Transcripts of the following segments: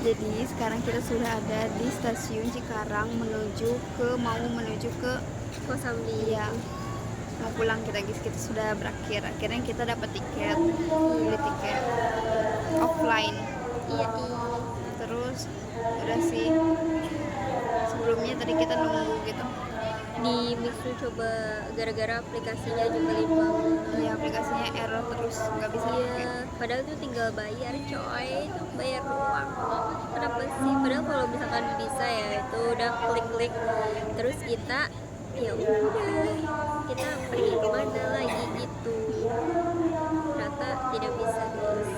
Jadi sekarang kita sudah ada di stasiun Cikarang mau menuju ke Kosambi. ya mau pulang kita guys. Kita sudah berakhir. Akhirnya kita dapat tiket, beli tiket offline. Iya, Terus udah sih, sebelumnya tadi kita nunggu gitu. di Mixu coba gara-gara aplikasinya juga limbang. Ya aplikasinya error terus nggak bisa dipakai. Iya, padahal tuh tinggal bayar coy, itu bayar doang. Kenapa sih? Padahal kalau misalkan bisa ya itu udah klik-klik terus kita ya udah kita pergi kemana lagi gitu. Ternyata tidak bisa guys.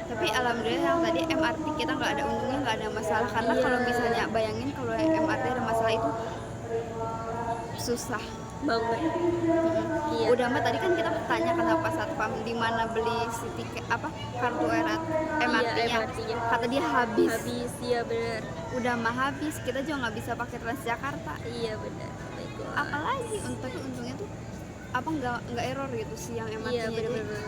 Tapi alhamdulillah yang tadi MRT kita nggak ada, untungnya nggak ada masalah, karena Iya. kalau misalnya bayangin kalau MRT ada masalah itu susah Banget. Iya. Udah mah tadi kan kita tanya kan apa satpam di mana beli si tiket kartu MRT-nya. MRT-nya. Kata dia habis. Habis ya benar. Udah mah habis, kita juga nggak bisa pakai Transjakarta. Iya benar. Oh my God. Apalagi tapi untungnya tuh nggak error gitu sih yang MRT-nya. Iya benar-benar.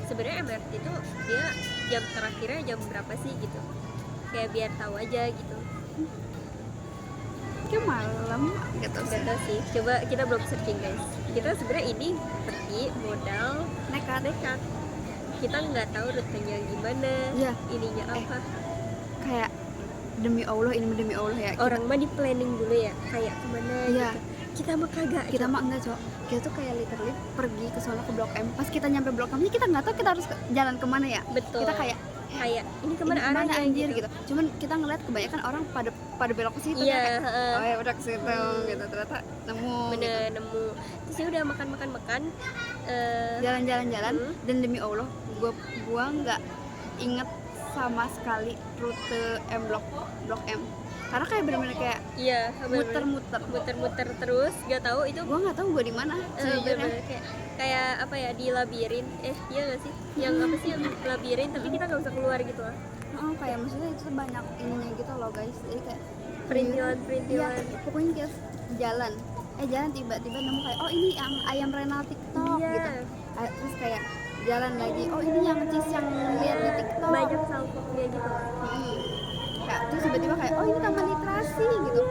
Sebenarnya MRT itu dia jam terakhirnya jam berapa sih gitu? Kayak biar tahu aja gitu. Kayak malam gitu sih. Gak tau sih. Coba kita belum searching guys. Kita sebenarnya ini pergi modal nekat. Kita nggak tahu rutenya gimana. Iya. Ininya apa? Kayak demi Allah ya. Orang mah di planning dulu ya. Kayak kemana Iya. gitu. Kita mah kagak. Kita mah enggak, Cok. Kita tuh kayak literally pergi ke sono ke Blok M. Pas kita nyampe Blok M, kita nggak tahu kita harus jalan kemana ya. Betul. Kita kayak ini kemana arahnya anjir gitu. Cuman kita ngeliat kebanyakan orang pada belok ke situ. Iya, kan, oh ya udah ke situ gitu. Ternyata nemu bener gitu. nemu. Terus ya udah makan Jalan-jalan dan demi Allah gua nggak inget sama sekali rute Blok M. Karena kayak bener-bener kayak iya muter-muter terus gak tahu itu gua nggak tahu gua di mana sejujurnya. kayak apa ya, di labirin iya nggak sih yang apa sih yang labirin tapi kita nggak bisa keluar gitu lah. Kayak maksudnya itu banyak ininya gitu loh guys, jadi kayak perintilan ya, pokoknya kita jalan tiba-tiba nemu kayak oh ini yang ayam renal TikTok Iya. gitu. Terus kayak jalan lagi, oh ini yang cheese yang lihat di TikTok, banyak salpoknya gitu. Kayak terus tiba-tiba kayak oh ini taman literasi gitu.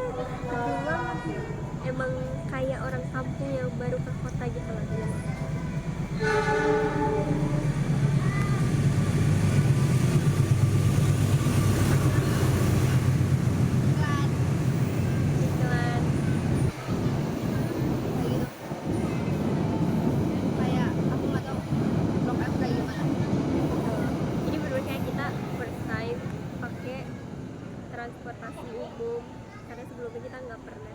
Kedua emang kayak orang kampung yang baru ke kota gitu lah dia. Iklan. Kayak gitu, kayak aku nggak tahu Blok M kayak gimana. Ini bener kayak kita first time pakai transportasi umum karena sebelumnya kita nggak pernah.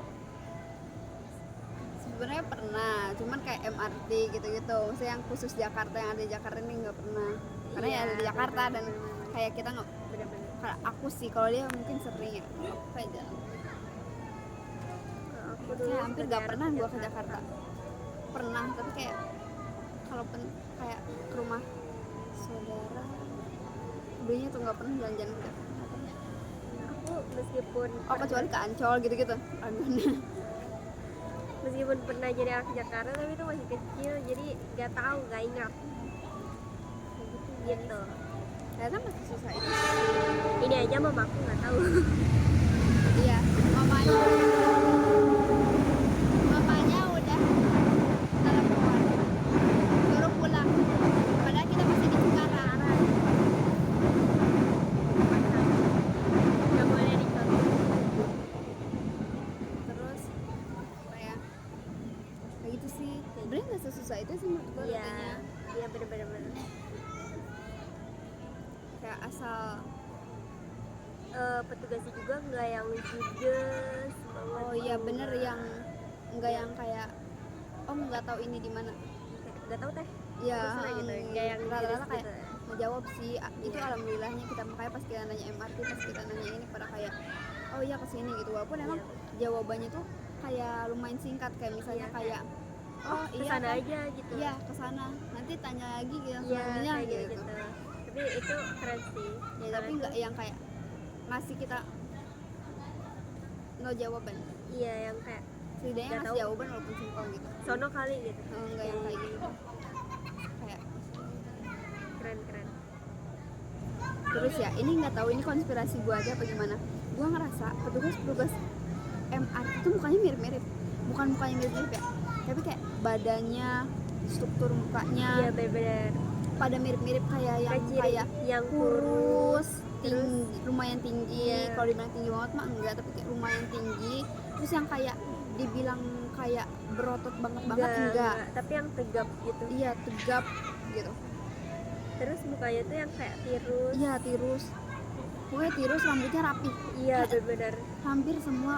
Sebenarnya pernah, cuman kayak MRT gitu-gitu. Maksudnya yang khusus Jakarta, yang ada di Jakarta ini nggak pernah. Karena Iya, yang ada di Jakarta dan bener-bener. kayak kita nggak Bener-bener. kalau aku sih, kalau dia mungkin sering ya kayak jalan. Aku dulu Kayak hampir nggak sebenarnya pernah gua ke Jakarta. Pernah, tapi kayak kalaupun kayak ke rumah saudara, dulunya tuh nggak pernah jalan-jalan ke Jakarta. Aku meskipun Kecuali ke Ancol gitu-gitu. meskipun pernah jadi anak Jakarta tapi itu masih kecil jadi nggak tahu, nggak ingat gitu. Ternyata masih susah itu. Ini aja mamaku nggak tahu. Iya, mamanya udah telepon suruh pulang, padahal kita masih di Cikarang. Nggak boleh dicontoh. Terus kayak gitu sih, sebenarnya nggak sesusah itu sih menurut gue. Iya, iya bener-bener. Kayak asal Petugasnya juga nggak yang judes banget. oh iya bener, yang nggak yang kayak om nggak tahu ini di mana nggak tahu teh ya. terus gitu kayak yang Rata-rata judes kayak gitu. ngejawab sih itu. Alhamdulillahnya kita, makanya pas kita nanya MRT, pas kita nanya ini pada kayak oh iya kesini gitu, walaupun emang jawabannya tuh kayak lumayan singkat, kayak misalnya kayak oh iya kesana kan, aja gitu. iya kesana, nanti tanya lagi gitu Iya selanjutnya kayak gitu. gitu. Tapi itu keren sih Ya tapi nggak yang kayak ngasih kita no jawaban. iya yang kayak Setidaknya nggak ngasih tahu. jawaban walaupun simpel gitu. sono kali gitu. Enggak yang kayak gitu. Kayak Keren Terus ya ini nggak tahu ini konspirasi gue aja apa gimana, gue ngerasa petugas MRT itu mukanya mirip-mirip, bukan mukanya mirip-mirip ya, tapi kayak badannya, struktur mukanya Iya benar-benar pada mirip-mirip kayak yang Kecil, kayak yang kurus, terus tinggi, lumayan tinggi. Iya. Kalau dibilang tinggi banget mah enggak, tapi kayak lumayan tinggi. Terus yang kayak dibilang kayak berotot banget enggak. tapi yang tegap gitu. Iya, tegap gitu. Terus mukanya tuh yang kayak tirus. Iya, tirus. Pokoknya tirus, rambutnya rapi. Iya benar-benar Hampir semua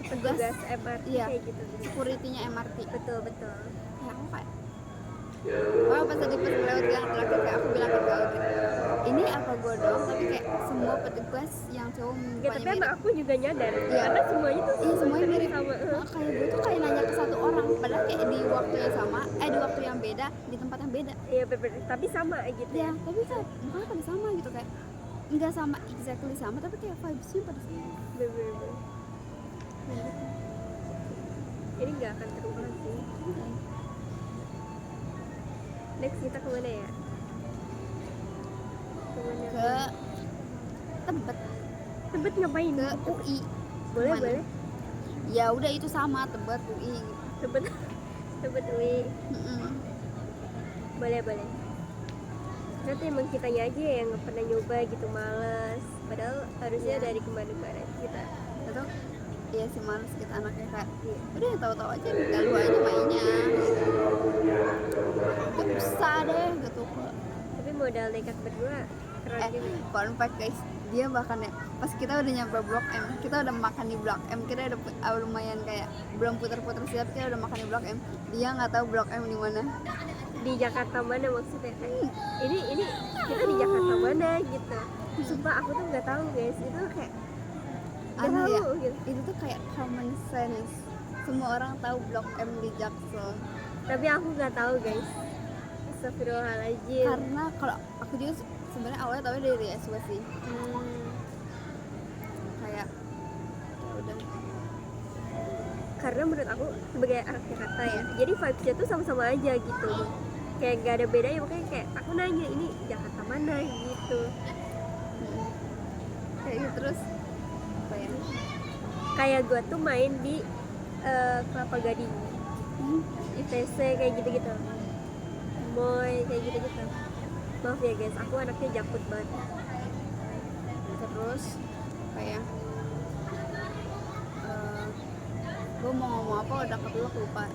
petugas petugas MRT iya. kayak gitu. security-nya MRT. Betul betul. Ya aku kayak wah pas tadi pas lewat bilang terakhir kayak aku bilang ke Gaul gitu, ini apa gue doang tapi kayak semua petugas yang cowok Ya, mukanya tapi mirip. emang aku juga nyadar Iya. karena semuanya tuh Iya semuanya mirip. sama. Nah, kayak gue tuh kayak nanya ke satu orang padahal kayak di waktu yang sama, di waktu yang beda, di tempat yang beda. Iya benar tapi sama gitu Ya tapi kayak mukanya pada sama gitu, kayak nggak sama exactly sama tapi kayak vibesnya pada sama. Bener-bener. Ini nggak akan terulang sih. Next kita kemana ya? Kemana? Ke Tebet, Tebet ngapain? ke UI. Boleh Kemana? boleh. Ya udah itu sama Tebet UI. Tebet Tebet UI. Mm-mm. Boleh boleh. Nanti emang kitanya aja yang nggak pernah nyoba gitu, males. Padahal harusnya Iya. dari kemarin-kemarin kita. Atau iya sih males kita anaknya kayak Iya. udah tahu-tahu aja galu aja mainnya gitu. Gak usah deh gitu. Tapi modal nekat berdua keren juga. Fun fact guys, dia bahkan ya pas kita udah nyampe Blok M, kita udah makan di Blok M, kita udah lumayan kayak belum puter-puter sih, tapi kita udah makan di Blok M, dia nggak tahu Blok M di mana. Di Jakarta mana maksudnya? Ini kita di Jakarta mana gitu. Sumpah aku tuh nggak tahu guys, itu kayak nggak Aneh ya, tahu gitu. itu tuh kayak common sense, semua orang tahu Blok M di Jaksel. Tapi aku nggak tahu guys. Astagfirullahaladzim. Karena kalau aku juga sebenarnya awalnya tahu dari SW sih, kayak ya udah. Karena menurut aku sebagai anak Jakarta ya, jadi vibesnya tuh sama-sama aja gitu. Kayak gak ada bedanya, makanya kayak aku nanya ini Jakarta mana gitu. Kayak gitu terus apa ya? Kayak gue tuh main di Kelapa Gading, ITC kayak gitu-gitu, Moy kayak gitu-gitu. Maaf ya guys, aku anaknya jakut banget. Terus kayak gue mau ngomong apa udah kebelet lupa.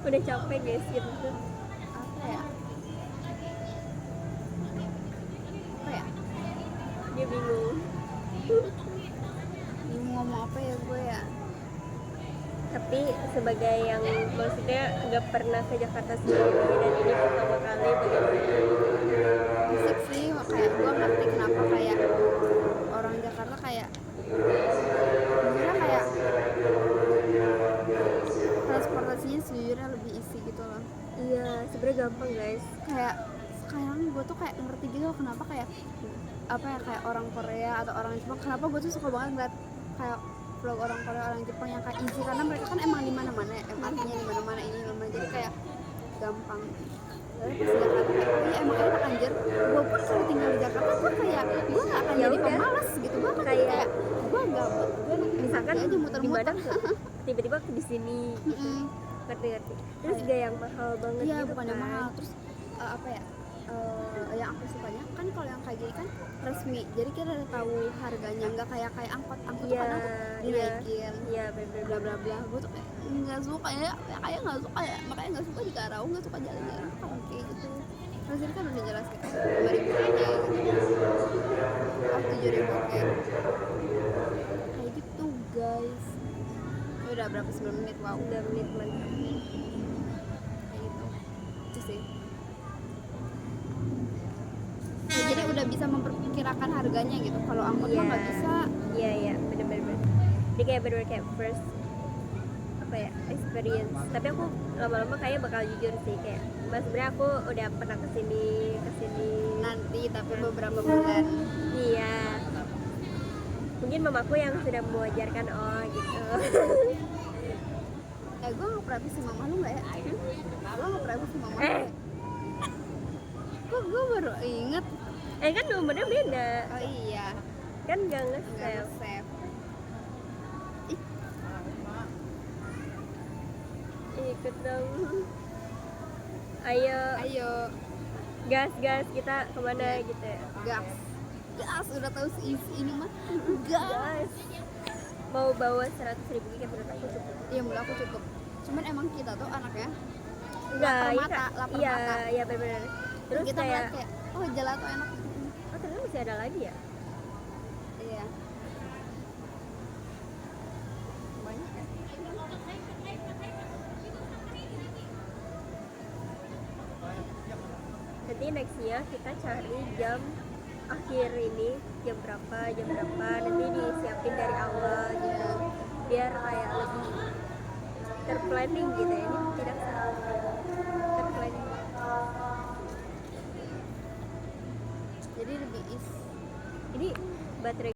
Udah capek guys gitu tuh. Apa ya? Apa ya? Dia bingung. Mau ngomong apa ya gue ya? Tapi sebagai yang maksudnya nggak pernah ke Jakarta sendiri dan ini pertama kali, bagaimana? Musik sih, kayak gue ngerti kenapa kayak orang Jakarta kayak sebenarnya kayak transportasinya sejujurnya lebih easy gitu loh. Iya, sebenarnya gampang guys. Kayak sekarang gue tuh kayak ngerti gitu loh kenapa kayak apa ya, kayak orang Korea atau orang Jepang, kenapa gue tuh suka banget ngeliat kayak vlog orang Korea, orang Jepang yang kayak easy, karena mereka kan emang di mana-mana ya, MRT-nya di mana-mana, ini mana, jadi kayak gampang. Lalu pas di Jakarta kayak oh iya emang enak anjir. Gue pun kalau tinggal di Jakarta gue kayak gue gak akan Ya jadi udah. pemalas gitu, gue akan Kayak- kayak gue gabut, gue Misalkan aja di muter-muter. mana tiba-tiba di sini gitu. Mm-mm. Ngerti. Terus Kayak- gak yang mahal banget Iya gitu bukan yang kan. mahal. Terus apa ya, yang aku sukanya kan kalau yang kayak gini kan resmi, jadi kita udah tahu harganya, nggak kayak angkot tuh Iya, kadang tuh dinaikin Iya bener. bla bla bla. Gue tuh kayak nggak suka ya, kayak nggak suka ya, makanya nggak suka di Karau, nggak suka jalan-jalan kayak gitu. Terus ini kan udah jelas kayak 5.000 aja gitu, 7.000 kayak gitu guys. Ya udah berapa 9 menit, wow, 9 menit mantap. kayak gitu itu sih. Ya, jadi udah bisa memperkirakan harganya gitu. Kalau angkot mah nggak bisa. Iya bener. Dia kayak bener kayak first apa ya, experience. Tapi aku lama-lama kayak bakal jujur sih kayak mas sebenarnya aku udah pernah kesini Nanti tapi beberapa bulan. Iya, mungkin mamaku yang sudah mewajarkan gitu. Gue nggak pernah sih mama lu nggak ya? Gue nggak pernah sih mama lu. Eh. Kok gue baru inget Kan nomornya beda, Oh iya, kan nggak nggak nge-save. nge-save. Ikut dong. Ayo, Ayo, gas kita kemana Iya. gitu ya. gas. Gas, udah tahu seisi ini mah. Gas. Gas. Mau bawa 100.000 giga menurut aku cukup. Iya, menurut aku cukup. Cuman emang kita tuh anaknya Enggak, lapar ini mata, kan- lapar iya, mata. iya benar-benar. Terus kita kayak, ngeliat kayak, oh gelato enak. oh ternyata masih ada lagi ya. Iya. Banyak ya. Nanti nextnya kita cari jam akhir ini jam berapa nanti disiapin dari awal gitu biar kayak lebih terplanning gitu ya. Ini tidak terplanning. Jadi lebih is. Ini baterai